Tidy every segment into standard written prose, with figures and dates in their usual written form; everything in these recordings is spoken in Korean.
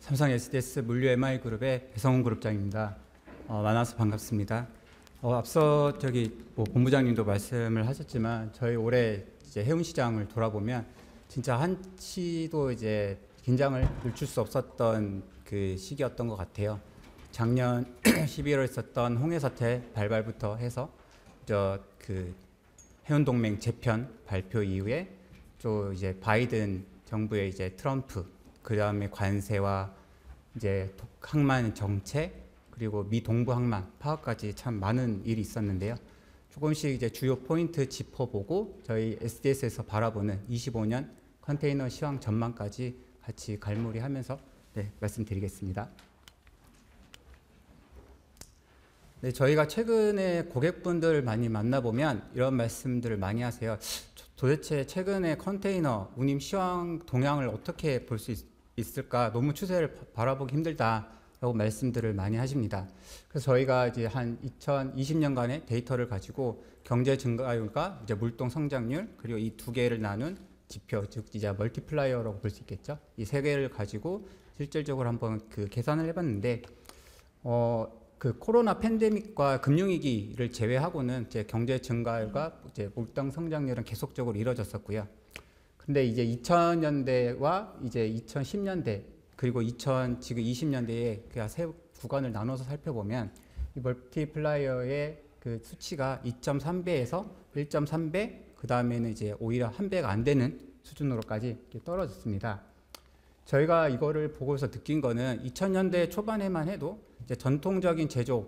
삼성 SDS 물류 MI그룹의 배성훈 그룹장입니다. 만나서 반갑습니다. 앞서 본부장님도 말씀을 하셨지만 저희 올해 이제 해운 시장을 돌아보면 진짜 한치도 이제 긴장을 늦출 수 없었던 그 시기였던 것 같아요. 작년 12월에 있었던 홍해 사태 발발부터 해서 그 해운 동맹 재편 발표 이후에 또 이제 바이든 정부의 이제 트럼프, 그 다음에 관세와 이제 항만 정책, 그리고 미 동부 항만 파악까지 참 많은 일이 있었는데요. 조금씩 이제 주요 포인트 짚어보고 저희 SDS에서 바라보는 25년 컨테이너 시황 전망까지 같이 갈무리하면서 말씀드리겠습니다. 네, 저희가 최근에 고객분들 많이 만나보면 이런 말씀들을 많이 하세요. 도대체 최근에 컨테이너 운임 시황 동향을 어떻게 볼 수 있을까? 너무 추세를 바라보기 힘들다라고 말씀들을 많이 하십니다. 그래서 저희가 이제 한 2020년간의 데이터를 가지고 경제 증가율과 이제 물동 성장률, 그리고 이 두 개를 나눈 지표, 즉 이제 멀티플라이어라고 볼 수 있겠죠. 이 세 개를 가지고 실질적으로 한번 그 계산을 해봤는데, 그 코로나 팬데믹과 금융위기를 제외하고는 이제 경제 증가율과 이제 물동 성장률은 계속적으로 이뤄졌었고요. 근데 이제 2000년대와 이제 2010년대 그리고 지금 20년대에 그 세 구간을 나눠서 살펴보면 이 멀티플라이어의 그 수치가 2.3배에서 1.3배, 그 다음에는 이제 오히려 한 배가 안 되는 수준으로까지 떨어졌습니다. 저희가 이거를 보고서 느낀 거는 2000년대 초반에만 해도 이제 전통적인 제조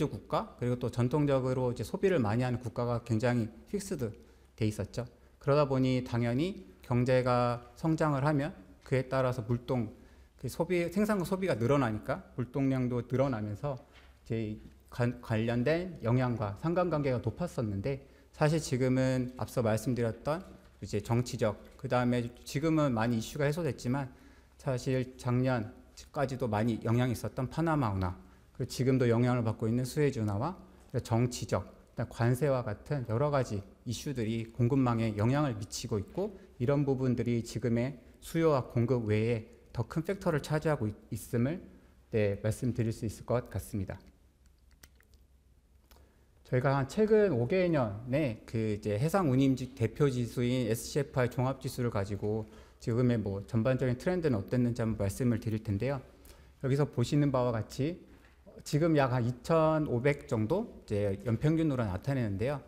국가, 그리고 또 전통적으로 이제 소비를 많이 하는 국가가 굉장히 픽스드 돼 있었죠. 그러다 보니 당연히 경제가 성장을 하면 그에 따라서 물동 생산과 소비가 늘어나니까 물동량도 늘어나면서 이제 관련된 영향과 상관관계가 높았었는데, 사실 지금은 앞서 말씀드렸던 이제 정치적, 그 다음에 지금은 많이 이슈가 해소됐지만 사실 작년까지도 많이 영향이 있었던 파나마 운하, 그리고 지금도 영향을 받고 있는 수에즈 운하와 정치적, 관세와 같은 여러 가지 이슈들이 공급망에 영향을 미치고 있고, 이런 부분들이 지금의 수요와 공급 외에 더 큰 팩터를 차지하고 있음을 말씀드릴 수 있을 것 같습니다. 저희가 최근 5개년에 그 이제 해상 운임 대표 지수인 SCFI 종합 지수를 가지고 지금의 뭐 전반적인 트렌드는 어땠는지 한번 말씀을 드릴 텐데요. 여기서 보시는 바와 같이 지금 약 한 2,500 정도 이제 연평균으로 나타내는데요.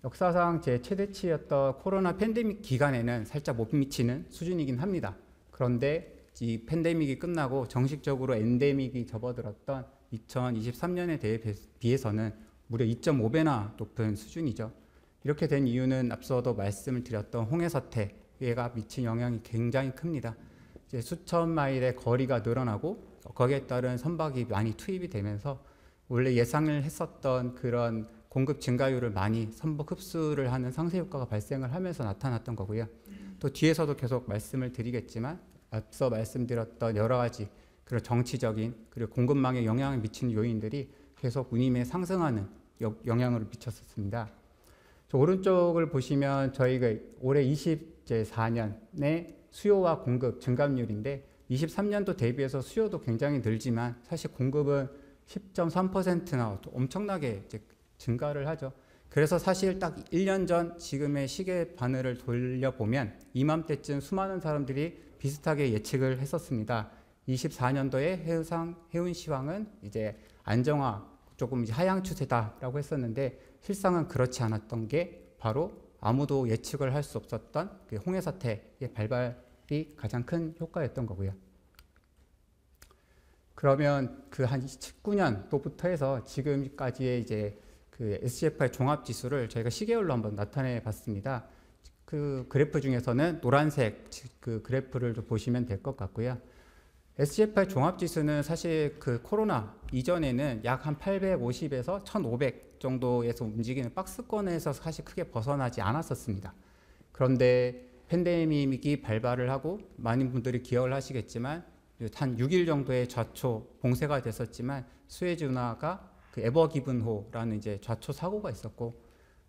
역사상 제 최대치였던 코로나 팬데믹 기간에는 살짝 못 미치는 수준이긴 합니다. 그런데 이 팬데믹이 끝나고 정식적으로 엔데믹이 접어들었던 2023년에 비해서는 무려 2.5배나 높은 수준이죠. 이렇게 된 이유는 앞서도 말씀을 드렸던 홍해 사태가 미친 영향이 굉장히 큽니다. 이제 수천 마일의 거리가 늘어나고 거기에 따른 선박이 많이 투입이 되면서 원래 예상을 했었던 그런 공급 증가율을 많이 선박 흡수를 하는 상쇄 효과가 발생을 하면서 나타났던 거고요. 또 뒤에서도 계속 말씀을 드리겠지만 앞서 말씀드렸던 여러 가지 그런 정치적인 그리고 공급망에 영향을 미치는 요인들이 계속 운임에 상승하는 영향을 미쳤었습니다. 저 오른쪽을 보시면 저희가 올해 24년의 수요와 공급 증감률인데 23년도 대비해서 수요도 굉장히 늘지만 사실 공급은 10.3%나 엄청나게 이제 증가를 하죠. 그래서 사실 딱 1년 전 지금의 시계 바늘을 돌려보면 이맘때쯤 수많은 사람들이 비슷하게 예측을 했었습니다. 24년도에 해운 시황은 이제 안정화, 조금 이제 하향 추세다라고 했었는데 실상은 그렇지 않았던 게 바로 아무도 예측을 할 수 없었던 그 홍해 사태의 발발이 가장 큰 효과였던 거고요. 그러면 그 한 19년도부터 해서 지금까지의 이제 그 SCFI 종합 지수를 저희가 시계열로 한번 나타내 봤습니다. 그 그래프 중에서는 노란색 그 그래프를 좀 보시면 될 것 같고요. SCFI 종합 지수는 사실 그 코로나 이전에는 약 한 850에서 1500 정도에서 움직이는 박스권에서 사실 크게 벗어나지 않았었습니다. 그런데 팬데믹이 발발을 하고 많은 분들이 기억을 하시겠지만 한 6일 정도의 좌초 봉쇄가 됐었지만 수에즈 운하가 그 에버기븐호라는 이제 좌초 사고가 있었고,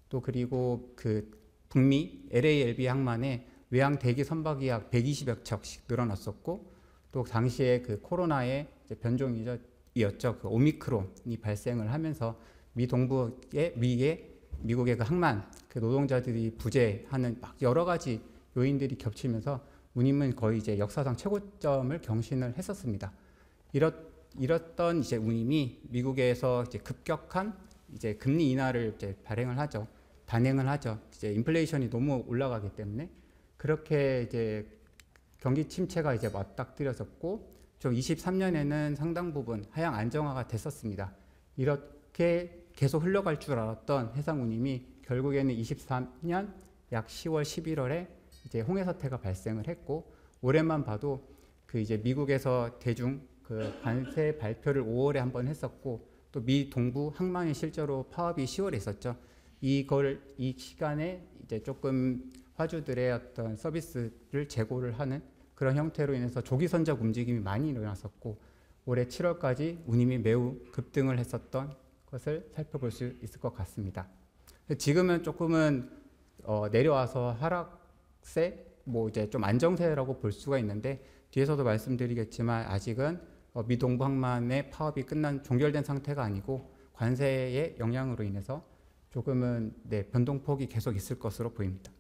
또 그리고 그 북미 LALB 항만에 외항 대기 선박이 약 120여 척씩 늘어났었고, 또 당시에 그 코로나의 이제 변종이었죠. 그 오미크론이 발생을 하면서 미 동부의 미국의 그 항만 그 노동자들이 부재하는 막 여러 가지 요인들이 겹치면서 운임은 거의 이제 역사상 최고점을 경신을 했었습니다. 이랬던 이제 운임이 미국에서 이제 급격한 이제 금리 인하를 이제 단행을 하죠. 이제 인플레이션이 너무 올라가기 때문에 그렇게 이제 경기 침체가 이제 맞닥뜨려졌고 좀 23년에는 상당 부분 하향 안정화가 됐었습니다. 이렇게 계속 흘러갈 줄 알았던 해상 운임이 결국에는 23년 약 10월, 11월에 이제 홍해 사태가 발생을 했고 올해만 봐도 그 이제 미국에서 대중 그 관세 발표를 5월에 한번 했었고 또 미 동부 항만이 실제로 파업이 10월에 있었죠. 이 시간에 이제 조금 화주들의 어떤 서비스를 제고를 하는 그런 형태로 인해서 조기 선적 움직임이 많이 일어났었고 올해 7월까지 운임이 매우 급등을 했었던 것을 살펴볼 수 있을 것 같습니다. 지금은 조금은 내려와서 하락세, 뭐 이제 좀 안정세라고 볼 수가 있는데 뒤에서도 말씀드리겠지만 아직은 미 동부 항만의 파업이 종결된 상태가 아니고 관세의 영향으로 인해서 조금은 변동폭이 계속 있을 것으로 보입니다.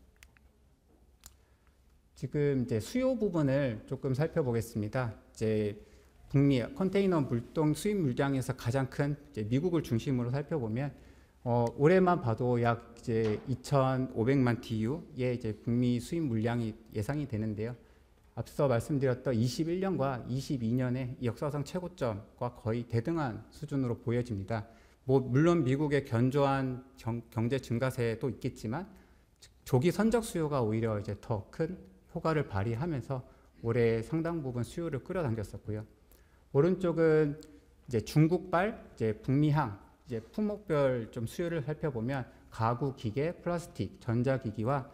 지금 이제 수요 부분을 조금 살펴보겠습니다. 이제 북미 컨테이너 물동 수입 물량에서 가장 큰 이제 미국을 중심으로 살펴보면 올해만 봐도 약 이제 2,500만 TU의 이제 북미 수입 물량이 예상이 되는데요. 앞서 말씀드렸던 21년과 22년의 역사상 최고점과 거의 대등한 수준으로 보여집니다. 물론 미국의 견조한 경제 증가세도 있겠지만 조기 선적 수요가 오히려 이제 더 큰 효과를 발휘하면서 올해 상당 부분 수요를 끌어당겼었고요. 오른쪽은 이제 중국발 이제 북미항 이제 품목별 좀 수요를 살펴보면 가구, 기계, 플라스틱, 전자기기와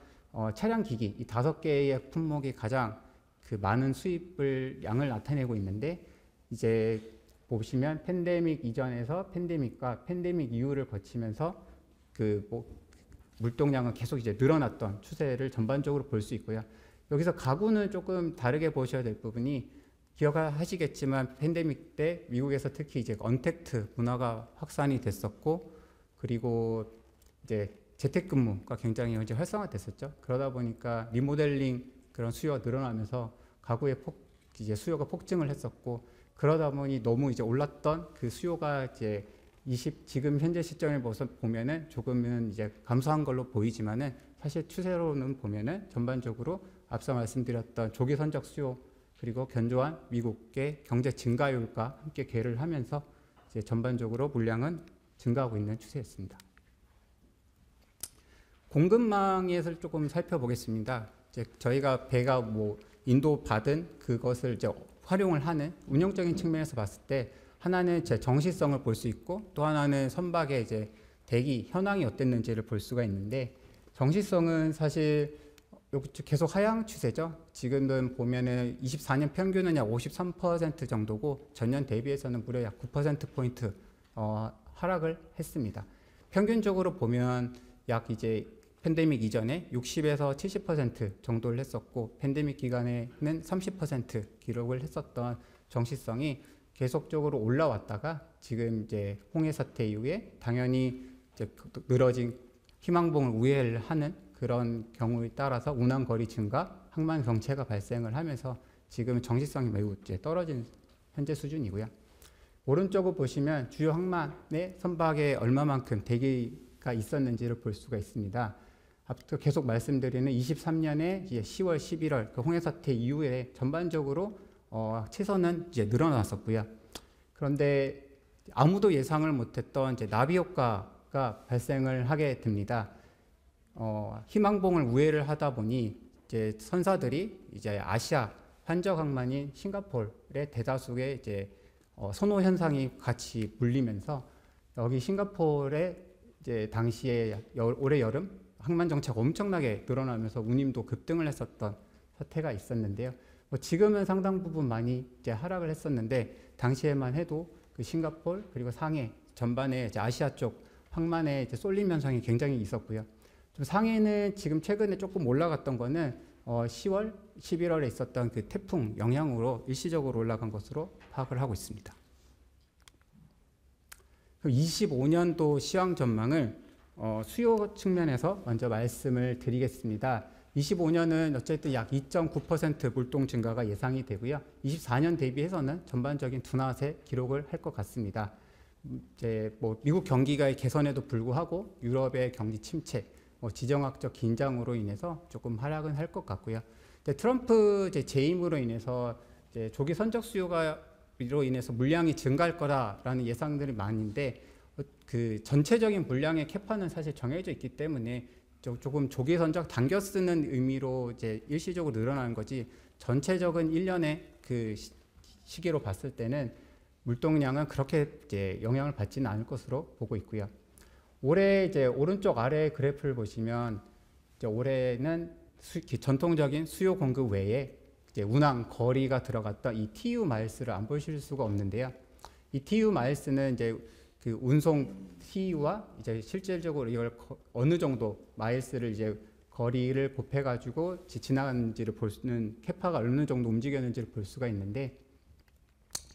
차량 기기 이 5개의 품목이 가장 그 많은 양을 나타내고 있는데 이제 보시면 팬데믹 이전에서 팬데믹과 팬데믹 이후를 거치면서 그 물동량은 계속 이제 늘어났던 추세를 전반적으로 볼 수 있고요. 여기서 가구는 조금 다르게 보셔야 될 부분이 기억하시겠지만 팬데믹 때 미국에서 특히 이제 언택트 문화가 확산이 됐었고 그리고 이제 재택근무가 굉장히 이제 활성화됐었죠. 그러다 보니까 리모델링 그런 수요가 늘어나면서 가구의 이제 수요가 폭증을 했었고 그러다 보니 너무 이제 올랐던 그 수요가 이제 지금 현재 시점에 보면은 조금은 이제 감소한 걸로 보이지만은 사실 추세로는 보면은 전반적으로 앞서 말씀드렸던 조기 선적 수요 그리고 견조한 미국의 경제 증가율과 함께 괴를 하면서 이제 전반적으로 물량은 증가하고 있는 추세였습니다. 공급망에서 조금 살펴보겠습니다. 이제 저희가 배가 인도 받은 그것을 이제 활용을 하는 운영적인 측면에서 봤을 때 하나는 제 정시성을 볼 수 있고 또 하나는 선박의 이제 대기 현황이 어땠는지를 볼 수가 있는데 정시성은 사실 계속 하향 추세죠. 지금은 보면은 24년 평균은 약 53% 정도고 전년 대비해서는 무려 약 9%포인트 하락을 했습니다. 평균적으로 보면 약 이제 팬데믹 이전에 60에서 70% 정도를 했었고 팬데믹 기간에는 30% 기록을 했었던 정시성이 계속적으로 올라왔다가 지금 이제 홍해 사태 이후에 당연히 이제 늘어진 희망봉을 우회를 하는 그런 경우에 따라서 운항 거리 증가, 항만 정체가 발생을 하면서 지금 정시성이 매우 이제 떨어진 현재 수준이고요. 오른쪽을 보시면 주요 항만의 선박에 얼마만큼 대기가 있었는지를 볼 수가 있습니다. 앞서 계속 말씀드리는 23년에 이제 10월, 11월 그 홍해 사태 이후에 전반적으로 최선은 이제 늘어났었고요. 그런데 아무도 예상을 못했던 이제 나비 효과가 발생을 하게 됩니다. 희망봉을 우회를 하다 보니 이제 선사들이 이제 아시아 환적 항만인 싱가포르의 대다수의 이제 선호 현상이 같이 물리면서 여기 싱가포르의 이제 당시에 올해 여름 항만 정체가 엄청나게 늘어나면서 운임도 급등을 했었던 사태가 있었는데요. 지금은 상당 부분 많이 이제 하락을 했었는데 당시에만 해도 그 싱가포르 그리고 상해 전반에 이제 아시아 쪽 항만에 이제 쏠림 현상이 굉장히 있었고요. 좀 상해는 지금 최근에 조금 올라갔던 거는 10월, 11월에 있었던 그 태풍 영향으로 일시적으로 올라간 것으로 파악을 하고 있습니다. 25년도 시황 전망을 수요 측면에서 먼저 말씀을 드리겠습니다. 25년은 어쨌든 약 2.9% 물동 증가가 예상이 되고요. 24년 대비해서는 전반적인 둔화세 기록을 할 것 같습니다. 이제 뭐 미국 경기가 개선에도 불구하고 유럽의 경기 침체, 지정학적 긴장으로 인해서 조금 하락은 할 것 같고요. 트럼프 재임으로 인해서 이제 조기 선적 수요가로 인해서 물량이 증가할 거다라는 예상들이 많은데 그 전체적인 물량의 캐파는 사실 정해져 있기 때문에 조금 조기 선적 당겨 쓰는 의미로 이제 일시적으로 늘어나는 거지 전체적인 1년의 그 시기로 봤을 때는 물동량은 그렇게 이제 영향을 받지는 않을 것으로 보고 있고요. 올해 이제 오른쪽 아래 그래프를 보시면 이제 올해는 전통적인 수요 공급 외에 이제 운항 거리가 들어갔던 이 TU 마일스를 안 보실 수가 없는데요. 이 TU 마일스는 이제 그 운송 TU와 이제 실질적으로 이걸 어느 정도 마일스를 이제 거리를 곱해가지고 지나갔는지를 볼 수는 캐파가 어느 정도 움직였는지를 볼 수가 있는데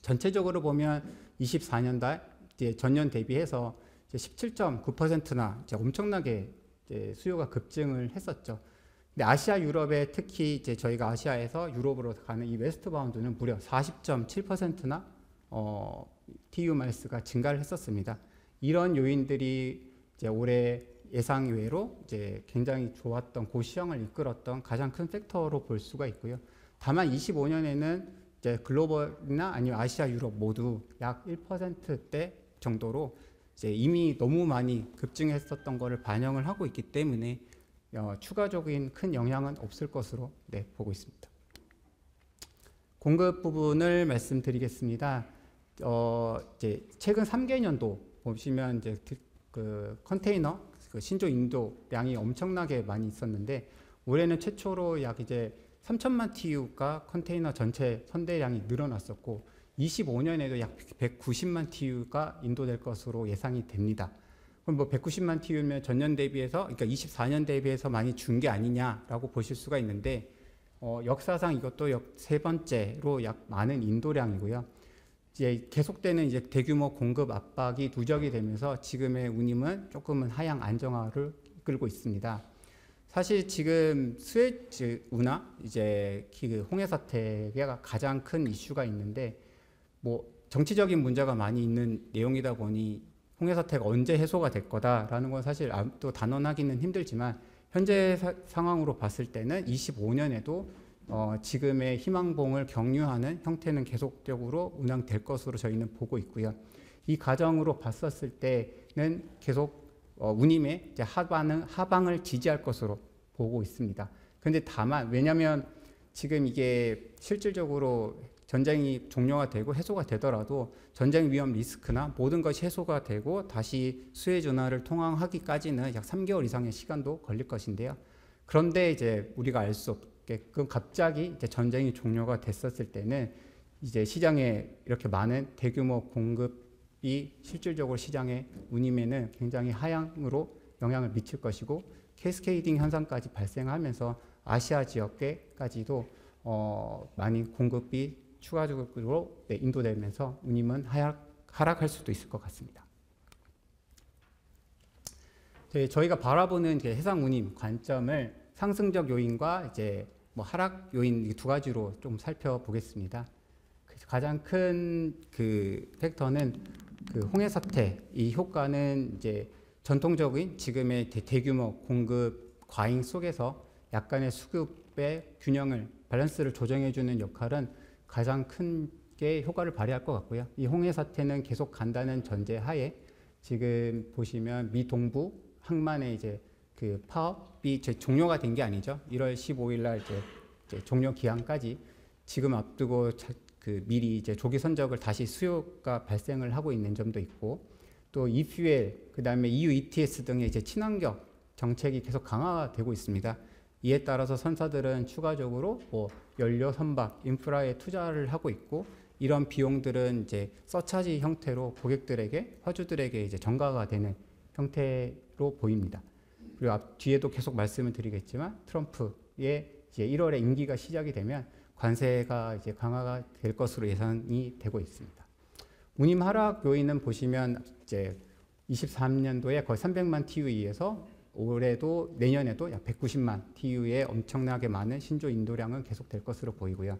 전체적으로 보면 24년달 이제 전년 대비해서 17.9%나 엄청나게 이제 수요가 급증을 했었죠. 근데 아시아 유럽에 특히 이제 저희가 아시아에서 유럽으로 가는 이 웨스트 바운드는 무려 40.7%나 TU 마일스가 증가를 했었습니다. 이런 요인들이 이제 올해 예상 외로 이제 굉장히 좋았던 고시황을 이끌었던 가장 큰 팩터로 볼 수가 있고요. 다만 25년에는 이제 글로벌이나 아니면 아시아 유럽 모두 약 1%대 정도로 이제 이미 너무 많이 급증했었던 것을 반영을 하고 있기 때문에 추가적인 큰 영향은 없을 것으로 보고 있습니다. 공급 부분을 말씀드리겠습니다. 이제 최근 3개년도 보시면 이제 그 컨테이너 그 신조 인도량이 엄청나게 많이 있었는데 올해는 최초로 약 이제 3천만 TU가 컨테이너 전체 선대량이 늘어났었고 25년에도 약 190만 TU가 인도될 것으로 예상이 됩니다. 그럼 뭐 190만 TU면 전년 대비해서 그러니까 24년 대비해서 많이 준 게 아니냐라고 보실 수가 있는데 역사상 이것도 세 번째로 약 많은 인도량이고요. 이제 계속되는 이제 대규모 공급 압박이 누적이 되면서 지금의 운임은 조금은 하향 안정화를 이끌고 있습니다. 사실 지금 스웨즈 운하 이제 홍해 사태가 가장 큰 이슈가 있는데 뭐 정치적인 문제가 많이 있는 내용이다 보니 홍해 사태가 언제 해소가 될 거다라는 건 사실 또 단언하기는 힘들지만 현재 상황으로 봤을 때는 25년에도 지금의 희망봉을 경유하는 형태는 계속적으로 운항될 것으로 저희는 보고 있고요. 이 과정으로 봤었을 때는 계속 운임의 이제 하방을 지지할 것으로 보고 있습니다. 그런데 다만 왜냐하면 지금 이게 실질적으로 전쟁이 종료가 되고 해소가 되더라도 전쟁 위험 리스크나 모든 것이 해소가 되고 다시 수해즈 운하를 통항하기까지는 약 3개월 이상의 시간도 걸릴 것인데요. 그런데 이제 우리가 알 수 없게끔 갑자기 이제 전쟁이 종료가 됐었을 때는 이제 시장에 이렇게 많은 대규모 공급이 실질적으로 시장의 운임에는 굉장히 하향으로 영향을 미칠 것이고 캐스케이딩 현상까지 발생하면서 아시아 지역에까지도 많이 공급이 추가적으로 인도되면서 운임은 하락할 수도 있을 것 같습니다. 저희가 바라보는 해상 운임 관점을 상승적 요인과 이제 뭐 하락 요인 두 가지로 좀 살펴보겠습니다. 가장 큰 그 팩터는 그 홍해 사태 이 효과는 이제 전통적인 지금의 대규모 공급 과잉 속에서 약간의 수급의 균형을 밸런스를 조정해주는 역할은 가장 큰 게 효과를 발휘할 것 같고요. 이 홍해 사태는 계속 간다는 전제하에 지금 보시면 미 동부 항만의 이제 그 파업이 이제 종료가 된 게 아니죠. 1월 15일 날 이제 종료 기한까지 지금 앞두고 그 미리 이제 조기 선적을 다시 수요가 발생을 하고 있는 점도 있고 또 efuel 그다음에 EU ETS 등의 이제 친환경 정책이 계속 강화되고 있습니다. 이에 따라서 선사들은 추가적으로 뭐 연료 선박, 인프라에 투자를 하고 있고 이런 비용들은 이제 서차지 형태로 고객들에게 화주들에게 이제 전가가 되는 형태로 보입니다. 그리고 뒤에도 계속 말씀을 드리겠지만 트럼프의 이제 1월에 임기가 시작이 되면 관세가 이제 강화가 될 것으로 예상이 되고 있습니다. 운임 하락 요인은 보시면 이제 23년도에 거의 300만 TU에서 올해도 내년에도 약 190만 TU의 엄청나게 많은 신조 인도량은 계속될 것으로 보이고요.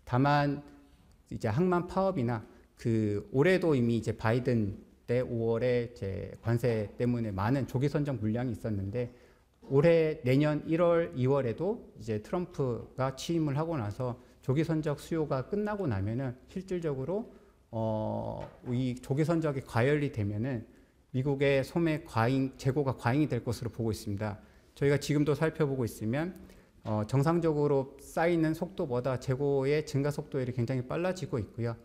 다만 이제 항만 파업이나 그 올해도 이미 이제 바이든 때 5월에 이제 관세 때문에 많은 조기 선적 물량이 있었는데 올해 내년 1월, 2월에도 이제 트럼프가 취임을 하고 나서 조기 선적 수요가 끝나고 나면은 실질적으로 이 조기 선적이 과열이 되면은 미국의 소매 재고가 과잉이 될 것으로 보고 있습니다. 저희가 지금도 살펴보고 있으면 정상적으로 쌓이는 속도보다 재고의 증가 속도율이 굉장히 빨라지고 있고요.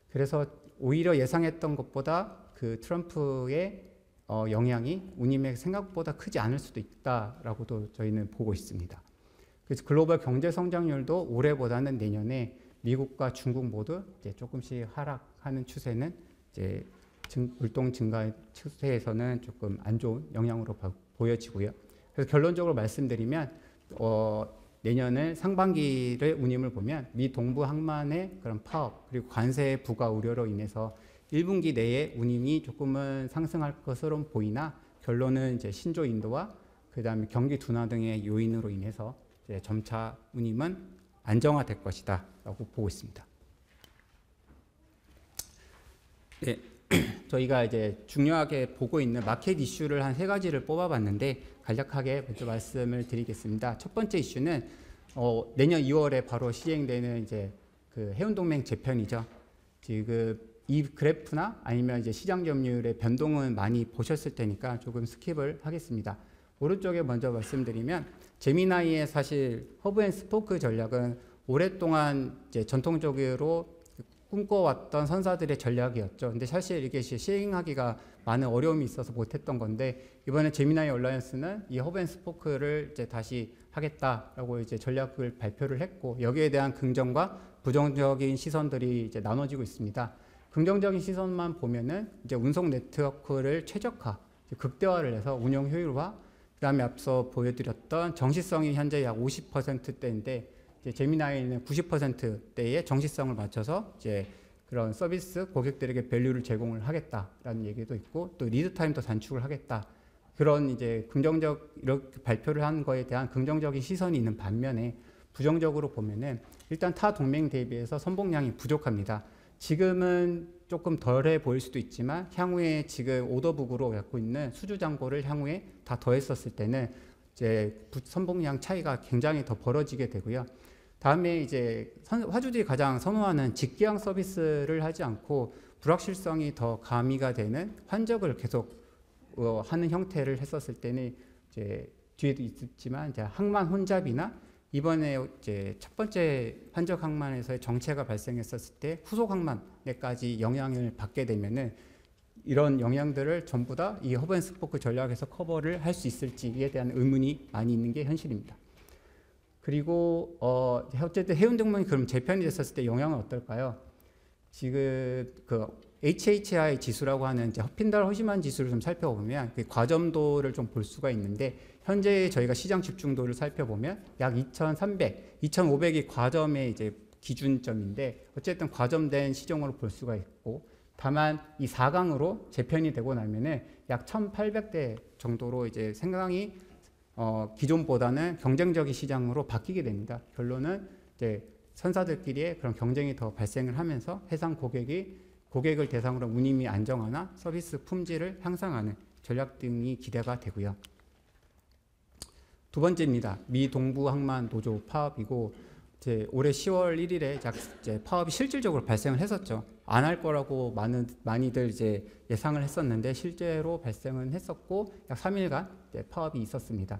그래서 오히려 예상했던 것보다 그 트럼프의 영향이 운임에 생각보다 크지 않을 수도 있다라고도 저희는 보고 있습니다. 그래서 글로벌 경제 성장률도 올해보다는 내년에 미국과 중국 모두 이제 조금씩 하락하는 추세는 이제 물동 증가 추세에서는 조금 안 좋은 영향으로 보여지고요. 그래서 결론적으로 말씀드리면 내년을 상반기를 운임을 보면 미 동부 항만의 그런 파업 그리고 관세 부과 우려로 인해서 1분기 내에 운임이 조금은 상승할 것으로 보이나 결론은 이제 신조 인도와 그다음에 경기 둔화 등의 요인으로 인해서 이제 점차 운임은 안정화될 것이다라고 보고 있습니다. 네, 저희가 이제 중요하게 보고 있는 마켓 이슈를 한 3가지를 뽑아봤는데 간략하게 먼저 말씀을 드리겠습니다. 첫 번째 이슈는 내년 2월에 바로 시행되는 이제 그 해운동맹 재편이죠. 지금 이 그래프나 아니면 이제 시장 점유율의 변동은 많이 보셨을 테니까 조금 스킵을 하겠습니다. 오른쪽에 먼저 말씀드리면 제미나이의 사실 허브 앤 스포크 전략은 오랫동안 이제 전통적으로 꿈꿔왔던 선사들의 전략이었죠. 근데 사실 이게 시행하기가 많은 어려움이 있어서 못했던 건데 이번에 제미나이 얼라이언스는 이 허브 앤 스포크를 이제 다시 하겠다라고 이제 전략을 발표를 했고 여기에 대한 긍정과 부정적인 시선들이 이제 나눠지고 있습니다. 긍정적인 시선만 보면은 이제 운송 네트워크를 최적화, 극대화를 해서 운영 효율화, 그다음에 앞서 보여드렸던 정시성이 현재 약 50%대인데 이제 제미나이는 90%대의 정시성을 맞춰서 이제 그런 서비스 고객들에게 밸류를 제공을 하겠다라는 얘기도 있고 또 리드 타임도 단축을 하겠다. 그런 이제 이렇게 발표를 한 거에 대한 긍정적인 시선이 있는 반면에 부정적으로 보면은 일단 타 동맹 대비해서 선봉량이 부족합니다. 지금은 조금 덜해 보일 수도 있지만 향후에 지금 오더북으로 갖고 있는 수주 잔고를 향후에 다 더했었을 때는 이제 선봉량 차이가 굉장히 더 벌어지게 되고요. 다음에 이제 화주들이 가장 선호하는 직기항 서비스를 하지 않고 불확실성이 더 가미가 되는 환적을 계속 하는 형태를 했었을 때는 이제 뒤에도 있었지만 이제 항만 혼잡이나 이번에 이제 첫 번째 환적 항만에서의 정체가 발생했었을 때 후속 항만에까지 영향을 받게 되면은 이런 영향들을 전부 다 이 허브 앤 스포크 전략에서 커버를 할 수 있을지에 대한 의문이 많이 있는 게 현실입니다. 그리고 어쨌든 해운동맹이 그럼 재편이 됐었을 때 영향은 어떨까요? 지금 그 HHI 지수라고 하는 이제 허핀달 허심한 지수를 좀 살펴보면 그 과점도를 좀 볼 수가 있는데 현재 저희가 시장 집중도를 살펴보면 약 2,300, 2,500이 과점의 이제 기준점인데 어쨌든 과점된 시정으로 볼 수가 있고 다만 이 4강으로 재편이 되고 나면은 약 1,800대 정도로 이제 상당히 기존보다는 경쟁적인 시장으로 바뀌게 됩니다. 결론은 이제 선사들끼리의 그런 경쟁이 더 발생을 하면서 해상 고객을 대상으로 운임이 안정화나 서비스 품질을 향상하는 전략 등이 기대가 되고요. 두 번째입니다. 미 동부 항만 노조 파업이고 이제 올해 10월 1일에 이제 파업이 실질적으로 발생을 했었죠. 안 할 거라고 많이들 이제 예상을 했었는데 실제로 발생은 했었고 약 3일간 이제 파업이 있었습니다.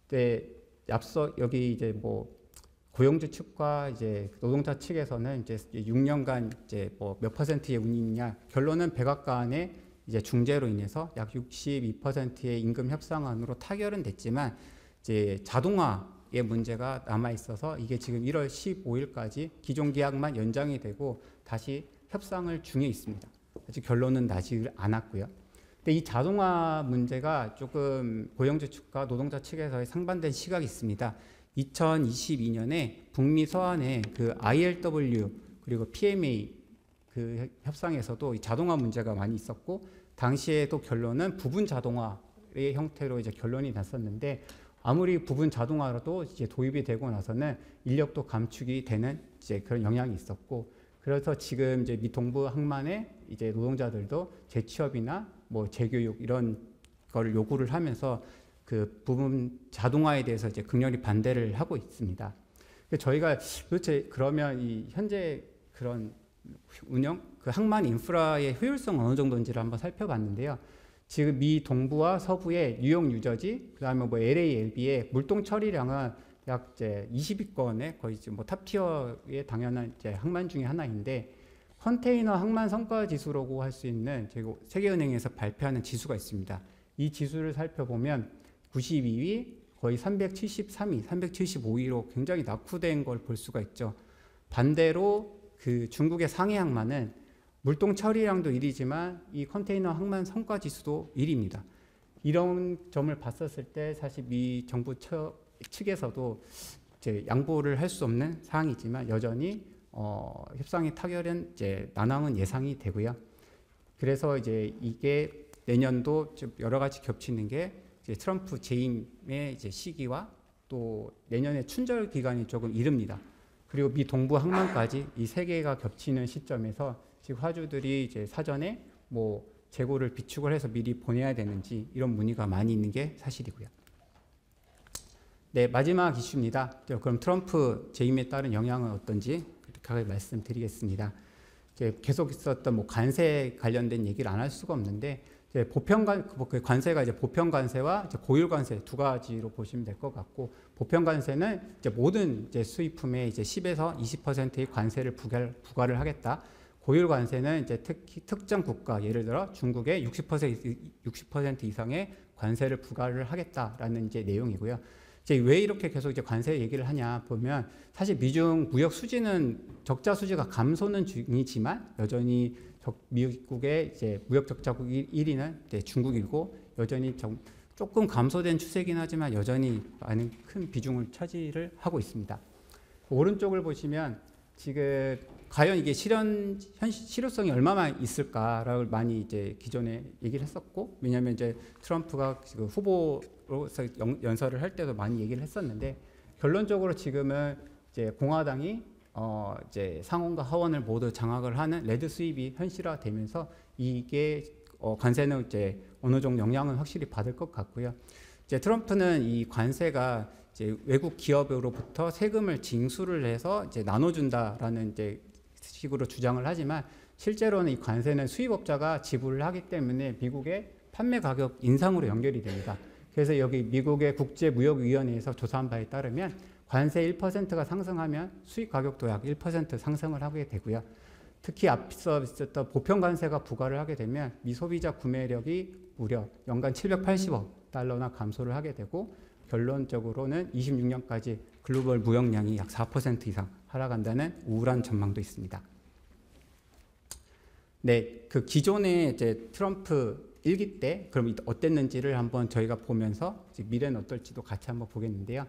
근데 앞서 여기 이제 뭐 고용주 측과 이제 노동자 측에서는 이제 6년간 이제 뭐 몇 퍼센트의 운임이냐 결론은 백악관의 이제 중재로 인해서 약 62%의 임금 협상안으로 타결은 됐지만 이제 자동화의 문제가 남아 있어서 이게 지금 1월 15일까지 기존 계약만 연장이 되고 다시 협상을 중에 있습니다. 아직 결론은 나지 않았고요. 근데 이 자동화 문제가 조금 고용주 측과 노동자 측에서의 상반된 시각이 있습니다. 2022년에 북미 서한의 그 ILW 그리고 PMA 그 협상에서도 이 자동화 문제가 많이 있었고, 당시에도 결론은 부분 자동화의 형태로 이제 결론이 났었는데, 아무리 부분 자동화라도 이제 도입이 되고 나서는 인력도 감축이 되는 이제 그런 영향이 있었고, 그래서 지금 이제 미 동부 항만의 이제 노동자들도 재취업이나 뭐 재교육 이런 거를 요구를 하면서 그 부분 자동화에 대해서 이제 극렬히 반대를 하고 있습니다. 저희가 도대체 그러면 이 현재 그런 운영, 그 항만 인프라의 효율성 어느 정도인지를 한번 살펴봤는데요. 지금 미 동부와 서부의 뉴욕, 뉴저지, 그다음에 뭐 LA, LB의 물동 처리량은 약 이제 20위권에 거의 뭐 탑티어의 당연한 이제 항만 중에 하나인데, 컨테이너 항만 성과 지수라고 할 수 있는 세계은행에서 발표하는 지수가 있습니다. 이 지수를 살펴보면 92위, 거의 373위, 375위로 굉장히 낙후된 걸 볼 수가 있죠. 반대로 그 중국의 상해 항만은 물동 처리량도 1위지만 이 컨테이너 항만 성과 지수도 1위입니다. 이런 점을 봤었을 때 사실 미 정부 측에서도 이제 양보를 할 수 없는 사항이지만 여전히 협상의 타결은 이제 난항은 예상이 되고요. 그래서 이제 이게 내년도 좀 여러 가지 겹치는 게 이제 트럼프 재임의 이제 시기와 또 내년에 춘절 기간이 조금 이릅니다. 그리고 미 동부 항만까지 이 세 개가 겹치는 시점에서 지금 화주들이 이제 사전에 뭐 재고를 비축을 해서 미리 보내야 되는지 이런 문의가 많이 있는 게 사실이고요. 네, 마지막 이슈입니다. 그럼 트럼프 재임에 따른 영향은 어떤지 그렇게 말씀드리겠습니다. 계속 있었던 뭐 관세 관련된 얘기를 안 할 수가 없는데, 이제 관세가 이제 보편 관세와 이제 고율 관세 두 가지로 보시면 될 것 같고, 보편 관세는 이제 모든 이제 수입품에 이제 10에서 20%의 관세를 부과를 하겠다. 고율 관세는 이제 특히 특정 국가, 예를 들어 중국에 60% 이상의 관세를 부과를 하겠다라는 이제 내용이고요. 이제 왜 이렇게 계속 이제 관세 얘기를 하냐 보면, 사실 미중 무역 수지는 적자 수지가 감소는 중이지만 여전히 미국의 이제 무역 적자국 1위는 이제 중국이고, 여전히 조금 감소된 추세긴 하지만 여전히 많은 큰 비중을 차지를 하고 있습니다. 오른쪽을 보시면 지금 과연 이게 실효성이 얼마나 있을까를 많이 이제 기존에 얘기를 했었고, 왜냐하면 이제 트럼프가 지금 후보로서 연설을 할 때도 많이 얘기를 했었는데, 결론적으로 지금은 이제 공화당이 이제 상원과 하원을 모두 장악을 하는 레드 수입이 현실화되면서 이게 관세는 이제 어느 정도 영향은 확실히 받을 것 같고요. 이제 트럼프는 이 관세가 이제 외국 기업으로부터 세금을 징수를 해서 이제 나눠준다라는 이제 식으로 주장을 하지만, 실제로는 이 관세는 수입업자가 지불을 하기 때문에 미국의 판매 가격 인상으로 연결이 됩니다. 그래서 여기 미국의 국제무역위원회에서 조사한 바에 따르면 관세 1%가 상승하면 수입 가격도 약 1% 상승을 하게 되고요. 특히 앞서 있었던 보편 관세가 부과를 하게 되면 미소비자 구매력이 무려 연간 780억 달러나 감소를 하게 되고, 결론적으로는 26년까지 글로벌 무역량이 약 4% 이상 하락한다는 우울한 전망도 있습니다. 네, 그 기존의 이제 트럼프 1기 때 그럼 어땠는지를 한번 저희가 보면서 미래는 어떨지도 같이 한번 보겠는데요.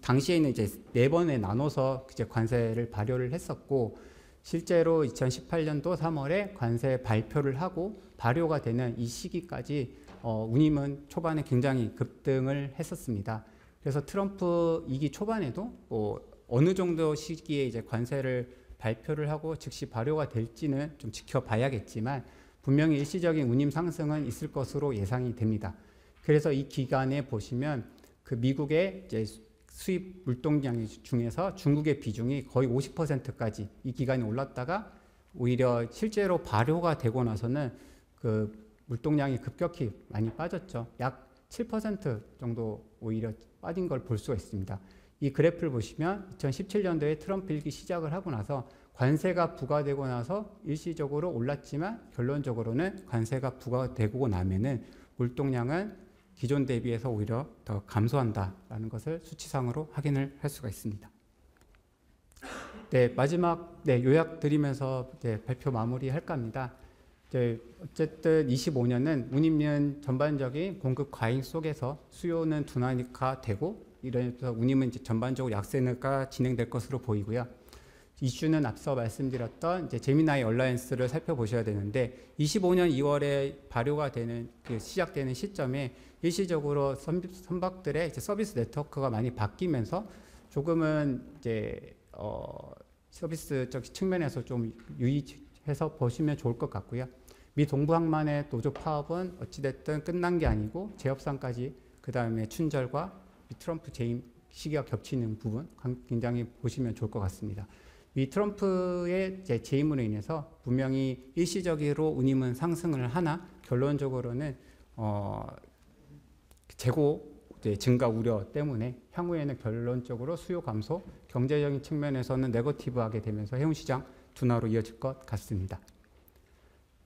당시에는 이제 4번에 나눠서 이제 관세를 발효를 했었고, 실제로 2018년도 3월에 관세 발표를 하고 발효가 되는 이 시기까지 운임은 초반에 굉장히 급등을 했었습니다. 그래서 트럼프 2기 초반에도 어느 정도 시기에 이제 관세를 발표를 하고 즉시 발효가 될지는 좀 지켜봐야겠지만, 분명히 일시적인 운임 상승은 있을 것으로 예상이 됩니다. 그래서 이 기간에 보시면 그 미국의 이제 수입 물동량 중에서 중국의 비중이 거의 50%까지 이 기간에 올랐다가, 오히려 실제로 발효가 되고 나서는 그 물동량이 급격히 많이 빠졌죠. 약 7% 정도 오히려 빠진 걸 볼 수가 있습니다. 이 그래프를 보시면 2017년도에 트럼프 1기 시작을 하고 나서 관세가 부과되고 나서 일시적으로 올랐지만, 결론적으로는 관세가 부과되고 나면은 물동량은 기존 대비해서 오히려 더 감소한다라는 것을 수치상으로 확인을 할 수가 있습니다. 네, 마지막 요약 드리면서 발표 마무리할까 합니다. 어쨌든 25년은 운임률 전반적인 공급 과잉 속에서 수요는 둔화가 되고, 이래서 운임은 이제 전반적으로 약세가 진행될 것으로 보이고요. 이슈는 앞서 말씀드렸던 이제 제미나이 얼라이언스를 살펴보셔야 되는데 25년 2월에 발효가 되는 시작되는 시점에 일시적으로 선박들의 이제 서비스 네트워크가 많이 바뀌면서 조금은 이제 서비스적 측면에서 좀 유의해서 보시면 좋을 것 같고요. 미 동부항만의 노조 파업은 어찌됐든 끝난 게 아니고 재협상까지 그 다음에 춘절과 트럼프 재임 시기가 겹치는 부분 굉장히 보시면 좋을 것 같습니다. 이 트럼프의 재임으로 인해서 분명히 일시적으로 운임은 상승을 하나 결론적으로는 재고 증가 우려 때문에 향후에는 결론적으로 수요 감소, 경제적인 측면에서는 네거티브하게 되면서 해운시장 둔화로 이어질 것 같습니다.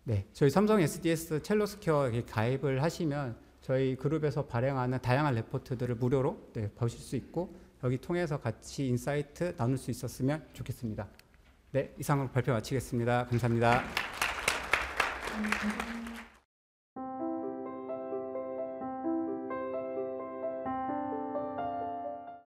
네, 저희 삼성 SDS 첼로스퀘어에 가입을 하시면 저희 그룹에서 발행하는 다양한 레포트들을 무료로 보실 수 있고 여기 통해서 같이 인사이트 나눌 수 있었으면 좋겠습니다. 네, 이상으로 발표 마치겠습니다. 감사합니다.